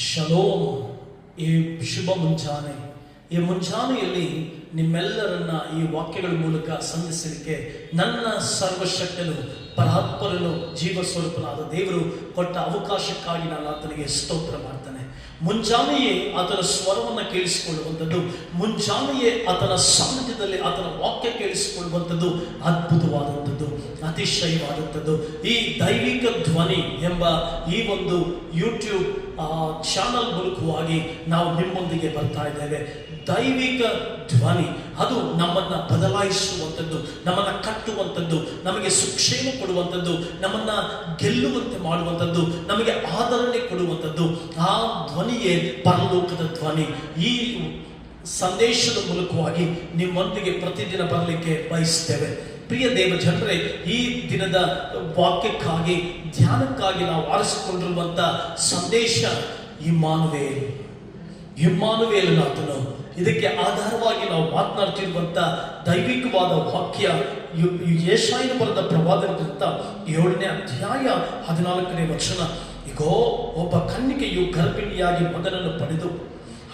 Shalom. ಈ ಶುಭ ಮುಂಚಾನೆ, ಈ ಮುಂಚಾನೆಯಲ್ಲಿ ನಿಮ್ಮೆಲ್ಲರನ್ನ ಈ ವಾಕ್ಯಗಳ ಮೂಲಕ ಸಂಧಿಸಲಿಕ್ಕೆ ನನ್ನ ಸರ್ವಶಕ್ತನು ಪರಾತ್ಪರನು ಜೀವ ಸ್ವರೂಪನಾದ ದೇವರು ಕೊಟ್ಟ ಅವಕಾಶಕ್ಕಾಗಿ ನಾನು ಆತನಿಗೆ ಸ್ತೋತ್ರ ಮಾಡ್ತೇನೆ. ಮುಂಜಾನೆಯೇ ಆತನ ಸ್ವರವನ್ನು ಕೇಳಿಸಿಕೊಳ್ಳುವಂಥದ್ದು, ಮುಂಜಾನೆಯೇ ಆತನ ಸಾನ್ನಿಧ್ಯದಲ್ಲಿ ಆತನ ವಾಕ್ಯ ಕೇಳಿಸಿಕೊಳ್ಳುವಂಥದ್ದು ಅದ್ಭುತವಾದಂಥದ್ದು, ಅತಿಶಯವಾದಂಥದ್ದು. ಈ ದೈವಿಕ ಧ್ವನಿ ಎಂಬ ಈ ಒಂದು ಯೂಟ್ಯೂಬ್ ಚಾನಲ್ ಮೂಲಕವಾಗಿ ನಾವು ನಿಮ್ಮೊಂದಿಗೆ ಬರ್ತಾ ಇದ್ದೇವೆ. ದೈವಿಕ ಧ್ವನಿ ಅದು ನಮ್ಮನ್ನ ಬದಲಾಯಿಸುವಂಥದ್ದು, ನಮ್ಮನ್ನ ಕಟ್ಟುವಂಥದ್ದು, ನಮಗೆ ಸುಕ್ಷೇಮ ಕೊಡುವಂಥದ್ದು, ನಮ್ಮನ್ನ ಗೆಲ್ಲುವಂತೆ ಮಾಡುವಂಥದ್ದು, ನಮಗೆ ಆದರಣೆ ಕೊಡುವಂಥದ್ದು. ಆ ಧ್ವನಿಯೇ ಪರಲೋಕದ ಧ್ವನಿ. ಈ ಸಂದೇಶದ ಮೂಲಕವಾಗಿ ನಿಮ್ಮೊಂದಿಗೆ ಪ್ರತಿದಿನ ಬರಲಿಕ್ಕೆ ಬಯಸ್ತೇವೆ. ಪ್ರಿಯ ದೇವ ಜನರೇ, ಈ ದಿನದ ವಾಕ್ಯಕ್ಕಾಗಿ ಧ್ಯಾನಕ್ಕಾಗಿ ನಾವು ಆರಿಸಿಕೊಂಡಿರುವಂತ ಸಂದೇಶ ಇಮ್ಮಾನುವೇಲನಾಥನು. ಇದಕ್ಕೆ ಆಧಾರವಾಗಿ ನಾವು ಮಾತನಾಡ್ತಿರುವಂತ ದೈವಿಕವಾದ ವಾಕ್ಯ ಯೆಶಾಯನ ಬರೆದ ಪ್ರವಾದನದ 7ನೇ ಅಧ್ಯಾಯ 14ನೇ ವಚನ. ಈಗೋ ಒಬ್ಬ ಕನ್ನಿಕೆಯು ಗರ್ಭಿಣಿಯಾಗಿ ಮಗನನ್ನು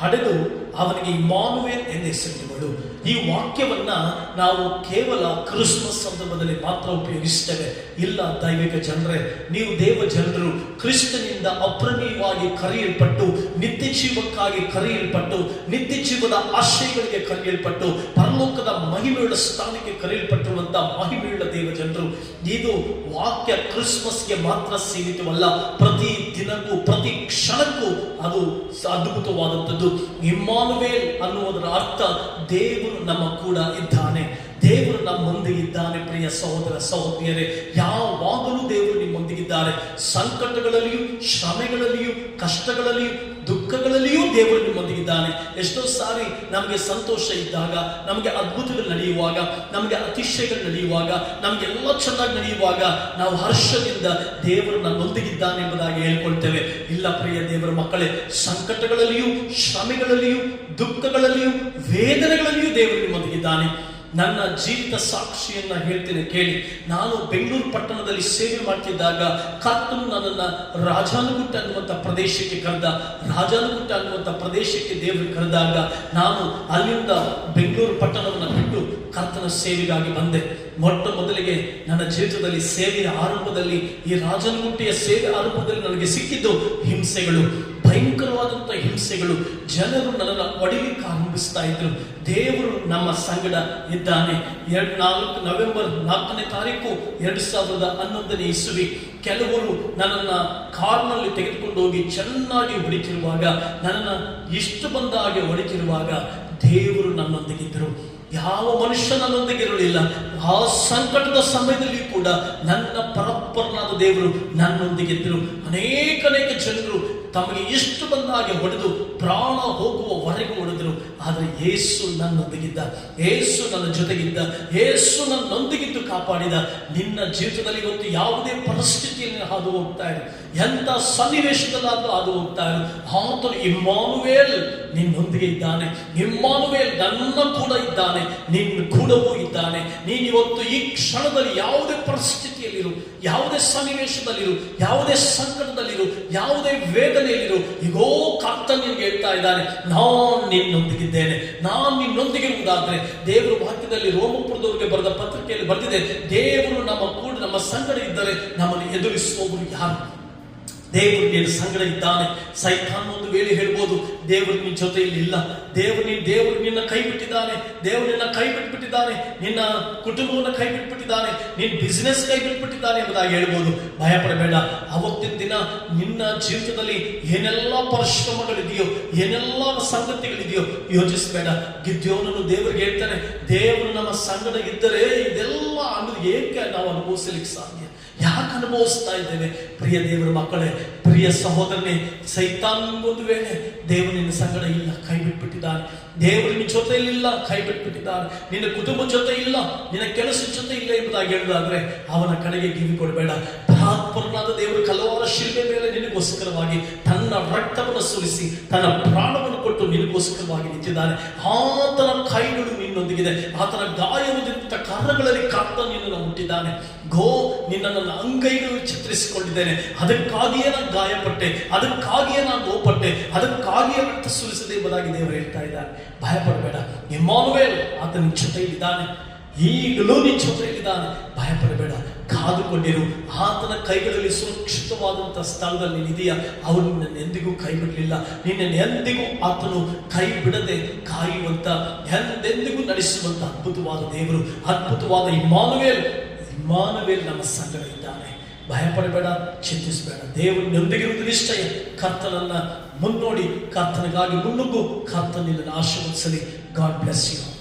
ಹಡೆದು ಅವನಿಗೆ ಇಮ್ಮಾನುವೇಲ್ ಎಂದು ಹೆಸರಿಡುವಳು. ಈ ವಾಕ್ಯವನ್ನ ನಾವು ಕೇವಲ ಕ್ರಿಸ್ಮಸ್ ಸಂದರ್ಭದಲ್ಲಿ ಮಾತ್ರ ಉಪಯೋಗಿಸ್ತೇವೆ. ಇಲ್ಲ ದೈವಿಕ ಜನರೇ, ನೀವು ದೇವ ಜನರು, ಕ್ರಿಸ್ತನಿಂದ ಅಪ್ರಮೇಯವಾಗಿ ಕರೆಯಲ್ಪಟ್ಟು, ನಿತ್ಯ ಜೀವಕ್ಕಾಗಿ ಕರೆಯಲ್ಪಟ್ಟು, ನಿತ್ಯ ಜೀವದ ಆಶಯಗಳಿಗೆ ಕರೆಯಲ್ಪಟ್ಟು, ಪರಲೋಕದ ಮಹಿಮೆಯುಳ್ಳ ಸ್ಥಾನಕ್ಕೆ ಕರೆಯಲ್ಪಟ್ಟಿರುವಂತಹ ಮಹಿಮೆಯುಳ್ಳ ದೇವ ಜನರು. ಇದು ವಾಕ್ಯ ಕ್ರಿಸ್ಮಸ್ಗೆ ಮಾತ್ರ ಸೀಮಿತವಲ್ಲ, ಪ್ರತಿ ದಿನಕ್ಕೂ ಪ್ರತಿ ಕ್ಷಣಕ್ಕೂ ಅದು ಅದ್ಭುತವಾದಂಥದ್ದು. ಇಮ್ಮಾನುವೇಲ್ ಅನ್ನುವುದರ ಅರ್ಥ ದೇವರು ನಮ್ಮ ಕೂಡ ಇದ್ದಾನೆ, ದೇವರು ನಮ್ಮೊಂದಿಗೆ ಇದ್ದಾನೆ. ಪ್ರಿಯ ಸಹೋದರ ಸಹೋದರಿಯರೇ, ಯಾವಾಗಲೂ ದೇವರು ನಿಮ್ಮೊಂದಿಗಿದ್ದಾರೆ. ಸಂಕಟಗಳಲ್ಲಿಯೂ, ಶ್ರಮೆಗಳಲ್ಲಿಯೂ, ಕಷ್ಟಗಳಲ್ಲಿಯೂ, ದುಃಖಗಳಲ್ಲಿಯೂ ದೇವರು ನಿಮ್ಮೊಂದಿಗಿದ್ದಾನೆ. ಎಷ್ಟೋ ಸಾರಿ ನಮಗೆ ಸಂತೋಷ ಇದ್ದಾಗ, ನಮಗೆ ಅದ್ಭುತಗಳು ನಡೆಯುವಾಗ, ನಮಗೆ ಅತಿಶಯಗಳು ನಡೆಯುವಾಗ, ನಮಗೆಲ್ಲ ಚೆನ್ನಾಗಿ ನಡೆಯುವಾಗ ನಾವು ಹರ್ಷದಿಂದ ದೇವರು ನನ್ನೊಂದಿಗಿದ್ದಾನೆ ಎಂಬುದಾಗಿ ಹೇಳ್ಕೊಳ್ತೇವೆ. ಇಲ್ಲ ಪ್ರಿಯ ದೇವರ ಮಕ್ಕಳೇ, ಸಂಕಟಗಳಲ್ಲಿಯೂ, ಶ್ರಮೆಗಳಲ್ಲಿಯೂ, ದುಃಖಗಳಲ್ಲಿಯೂ, ವೇದನೆಗಳಲ್ಲಿಯೂ ದೇವರು ನಿಮ್ಮೊಂದಿಗಿದ್ದಾನೆ. ನನ್ನ ಜೀವಿತ ಸಾಕ್ಷಿಯನ್ನ ಹೇಳ್ತೇನೆ ಕೇಳಿ. ನಾನು ಬೆಂಗಳೂರು ಪಟ್ಟಣದಲ್ಲಿ ಸೇವೆ ಮಾಡ್ತಿದ್ದಾಗ ಕರ್ತನು ನನ್ನನ್ನು ರಾಜಾನುಗುಟ್ಟ ಅನ್ನುವಂಥ ಪ್ರದೇಶಕ್ಕೆ ದೇವರು ಕರೆದಾಗ ನಾನು ಅಲ್ಲಿಂದ ಬೆಂಗಳೂರು ಪಟ್ಟಣವನ್ನು ಬಿಟ್ಟು ಕರ್ತನ ಸೇವೆಗಾಗಿ ಬಂದೆ. ಮೊಟ್ಟ ಮೊದಲಿಗೆ ನನ್ನ ಜೀವಿತದಲ್ಲಿ ಸೇವೆಯ ಆರಂಭದಲ್ಲಿ, ಈ ರಾಜನಗುಟ್ಟೆಯ ಸೇವೆ ಆರಂಭದಲ್ಲಿ ನನಗೆ ಸಿಕ್ಕಿದ್ದು ಹಿಂಸೆಗಳು, ಭಯಂಕರವಾದಂಥ ಹಿಂಸೆಗಳು. ಜನರು ನನ್ನನ್ನು ಹೊಡಿಲಿಕ್ಕೆ ಆರಂಭಿಸ್ತಾ ಇದ್ರು. ದೇವರು ನಮ್ಮ ಸಂಗಡ ಇದ್ದಾನೆ. ನವೆಂಬರ್ 4ನೇ ತಾರೀಕು 2011ನೇ ಇಸವಿ ಕೆಲವರು ನನ್ನನ್ನ ಕಾರ್ನಲ್ಲಿ ತೆಗೆದುಕೊಂಡು ಹೋಗಿ ಚೆನ್ನಾಗಿ ಹೊಡಿತಿರುವಾಗ, ನನ್ನನ್ನು ಇಷ್ಟು ಬಂದ ಹಾಗೆ ಹೊಡಿತಿರುವಾಗ ದೇವರು ನನ್ನೊಂದಿಗಿದ್ದರು. ಯಾವ ಮನುಷ್ಯ ನನ್ನೊಂದಿಗೆ ಇರಲಿಲ್ಲ. ಆ ಸಂಕಟದ ಸಮಯದಲ್ಲಿ ಕೂಡ ನನ್ನ ಪರಪ್ಪರನಾದ ದೇವರು ನನ್ನೊಂದಿಗಿದ್ದರು. ಅನೇಕ ಜನರು ತಮಗೆ ಎಷ್ಟು ಬಂದ ಹಾಗೆ ಹೊಡೆದು ಪ್ರಾಣ ಹೋಗುವವರೆಗೂ ಹೊಡೆದರು. ಆದರೆ ಯೇಸು ನನ್ನೊಂದಿಗಿದ್ದ, ಯೇಸು ನನ್ನ ಜೊತೆಗಿದ್ದ, ಯೇಸು ನನ್ನೊಂದಿಗಿದ್ದು ಕಾಪಾಡಿದ. ನಿನ್ನ ಜೀವಿತದಲ್ಲಿ ಇವತ್ತು ಯಾವುದೇ ಪರಿಸ್ಥಿತಿಯಲ್ಲಿ ಹಾದು ಹೋಗ್ತಾ ಇರು, ಎಂಥ ಸನ್ನಿವೇಶದಲ್ಲಾದರೂ ಹಾದು ಹೋಗ್ತಾ ಇರು, ಆತನು ಇಮ್ಮಾನುವೇಲ್ ನಿನ್ನೊಂದಿಗೆ ಇದ್ದಾನೆ. ಇಮ್ಮಾನುವೇಲ್ ನನ್ನ ಕೂಡ ಇದ್ದಾನೆ, ನಿನ್ನ ಕೂಡವೂ ಇದ್ದಾನೆ. ನೀನು ಇವತ್ತು ಈ ಕ್ಷಣದಲ್ಲಿ ಯಾವುದೇ ಪರಿಸ್ಥಿತಿಯಲ್ಲಿರು, ಯಾವುದೇ ಸನ್ನಿವೇಶದಲ್ಲಿರು, ಯಾವುದೇ ಸಂಕಟದಲ್ಲಿರು, ಯಾವುದೇ ವೇದನೆಯಲ್ಲಿರು, ಈಗೋ ಕರ್ತನು ನಿನಗೆ ಹೇಳ್ತಾ ಇದ್ದಾನೆ, ನಾನು ನಿನ್ನೊಂದಿಗಿದ್ದೇನೆ. ನಾನು ನಿನ್ನೊಂದಿಗಿರುವುದಾದ್ರೆ, ದೇವರ ವಾಕ್ಯದಲ್ಲಿ ರೋಮಪುರದವರಿಗೆ ಬರೆದ ಪತ್ರಿಕೆಯಲ್ಲಿ ಬರೆದಿದೆ, ದೇವರು ನಮ್ಮ ಸಂಗಡ ಇದ್ದರೆ ನಮ್ಮನ್ನು ಎದುರಿಸುವವರು ಯಾರು? ದೇವರು ನಿನ್ನ ಸಂಗಡ ಇದ್ದಾನೆ. ಸೈತಾನ್ ಒಂದು ವೇಳೆ ಹೇಳ್ಬೋದು, ದೇವರು ನಿನ್ನ ಜೊತೆಯಲ್ಲಿ ಇಲ್ಲ, ದೇವರು ನಿನ್ನ ಕೈ ಬಿಟ್ಟಿದ್ದಾನೆ, ದೇವರು ನಿನ್ನ ಕೈ ಬಿಟ್ಬಿಟ್ಟಿದ್ದಾನೆ, ನಿನ್ನ ಕುಟುಂಬವನ್ನು ಕೈ ಬಿಟ್ಬಿಟ್ಟಿದ್ದಾನೆ, ನಿನ್ನ ಬಿಸಿನೆಸ್ ಕೈ ಬಿಟ್ಬಿಟ್ಟಿದ್ದಾನೆ ಎಂಬುದಾಗಿ ಹೇಳ್ಬೋದು. ಭಯ ಪಡಬೇಡ. ಅವತ್ತಿನ ದಿನ ನಿನ್ನ ಜೀವಿತದಲ್ಲಿ ಏನೆಲ್ಲ ಪರಿಶ್ರಮಗಳಿದೆಯೋ, ಏನೆಲ್ಲ ಸಂಗತಿಗಳಿದೆಯೋ ಯೋಚಿಸಬೇಡ. ಗಿದ್ಯೋನನು ದೇವರಿಗೆ ಹೇಳ್ತಾನೆ, ದೇವರು ನಮ್ಮ ಸಂಗಡ ಇದ್ದರೆ ಇದೆಲ್ಲ ಅನ್ನೋದು ಏಕೆ ನಾವು ಅನುಭವಿಸಲಿಕ್ಕೆ ಸಾಧ್ಯ? ಯಾಕೆ ಅನುಭವಿಸ್ತಾ ಇದ್ದೇವೆ? ಪ್ರಿಯ ದೇವರ ಮಕ್ಕಳೇ, ಪ್ರಿಯ ಸಹೋದರನೇ, ಸೈತಾನ್ ಒಂದು ವೇಳೆ ದೇವರು ನಿನ್ನ ಸಂಗಡ ಇಲ್ಲ, ಕೈ ಬಿಟ್ಬಿಟ್ಟಿದ್ದಾನೆ, ದೇವರು ನಿನ್ನ ಜೊತೆಯಲ್ಲಿ ಇಲ್ಲ, ಕೈ ಬಿಟ್ಬಿಟ್ಟಿದ್ದಾನೆ, ನಿನ್ನ ಕುಟುಂಬ ಜೊತೆ ಇಲ್ಲ, ನಿನ್ನ ಕೆಲಸದ ಜೊತೆ ಇಲ್ಲ ಎಂಬುದಾಗಿ ಹೇಳುವುದಾದ್ರೆ ಅವನ ಕಡೆಗೆ ಕಿವಿ ಕೊಡಬೇಡ. ಪರಾತ್ಪರನಾದ ದೇವರು ಕಲ್ವಾರ ಶಿಲ್ಪೆ ಮೇಲೆ ನಿನಗೋಸ್ಕರವಾಗಿ ತನ್ನ ರಕ್ತವನ್ನು ಸುರಿಸಿ ತನ್ನ ಪ್ರಾಣವನ್ನು ಕೊಟ್ಟು ನಿನಗೋಸ್ಕರವಾಗಿ ನಿಂತಿದ್ದಾನೆ. ಆತನ ಕೈಗಳು ನಿನ್ನೊಂದಿಗಿದೆ, ಆತನ ಗಾಯವಿದ್ದ ಕಾರಣಗಳಲ್ಲಿ ಕರ್ತನು ನಿನ್ನನ್ನು ಮುಟ್ಟಿದ್ದಾನೆ. ನಿನ್ನನ್ನು ಅಂಗೈಗಳು ಚಿತ್ರಿಸಿಕೊಂಡಿದ್ದೇನೆ, ಅದಕ್ಕಾಗಿಯೇ ನಾನು ಗಾಯಪಟ್ಟೆ, ಅದಕ್ಕಾಗಿಯೇ ನಾನು ನೋಪಟ್ಟೆ, ಅದಕ್ಕಾಗಿಯೇ ರಕ್ತ ಸುರಿಸಿದೆ ಎಂಬುದಾಗಿ ದೇವರು ಹೇಳ್ತಾ ಇದ್ದಾನೆ. ಭಯಪಡಬೇಡ, ಇಮ್ಮಾನುವೇಲ್ ಆತ ನಿನ್ನ ಜೊತೆಯಲ್ಲಿದ್ದಾನೆ, ಈಗಲೂ ನಿನ್ನ ಜೊತೆಯಲ್ಲಿದ್ದಾನೆ. ಭಯಪಡಬೇಡ, ಕಾದುಕೊಂಡಿರು. ಆತನ ಕೈಗಳಲ್ಲಿ ಸುರಕ್ಷಿತವಾದಂತಹ ಸ್ಥಳದಲ್ಲಿ ಇದೆಯಾ. ಅವನು ನಿನ್ನನ್ನು ಎಂದಿಗೂ ಕೈ ಬಿಡಲಿಲ್ಲ, ನಿನ್ನನ್ನು ಎಂದಿಗೂ ಆತನು ಕೈ ಬಿಡದೆ ಕಾಯುವಂತ, ಎಂದೆಂದಿಗೂ ನಡೆಸುವಂತ ಅದ್ಭುತವಾದ ದೇವರು, ಅದ್ಭುತವಾದ ಇಮ್ಮಾನುವೇಲ್ ನಮ್ಮ ಸಂಗಡ ಇದ್ದಾನೆ. ಭಯಪಡಬೇಡ, ಚಿಂತಿಸಬೇಡ. ದೇವರೊಂದಿಗಿರುವುದು ನಿಶ್ಚಯ. ಕರ್ತನನ್ನ ಮುನ್ನೋಡಿ, ಕರ್ತನಿಗಾಗಿ ಮುನ್ನುಗ್ಗು. ಕರ್ತನ ನಿನ್ನನ್ನು ಆಶೀರ್ವದಿಸಲಿ. God bless you.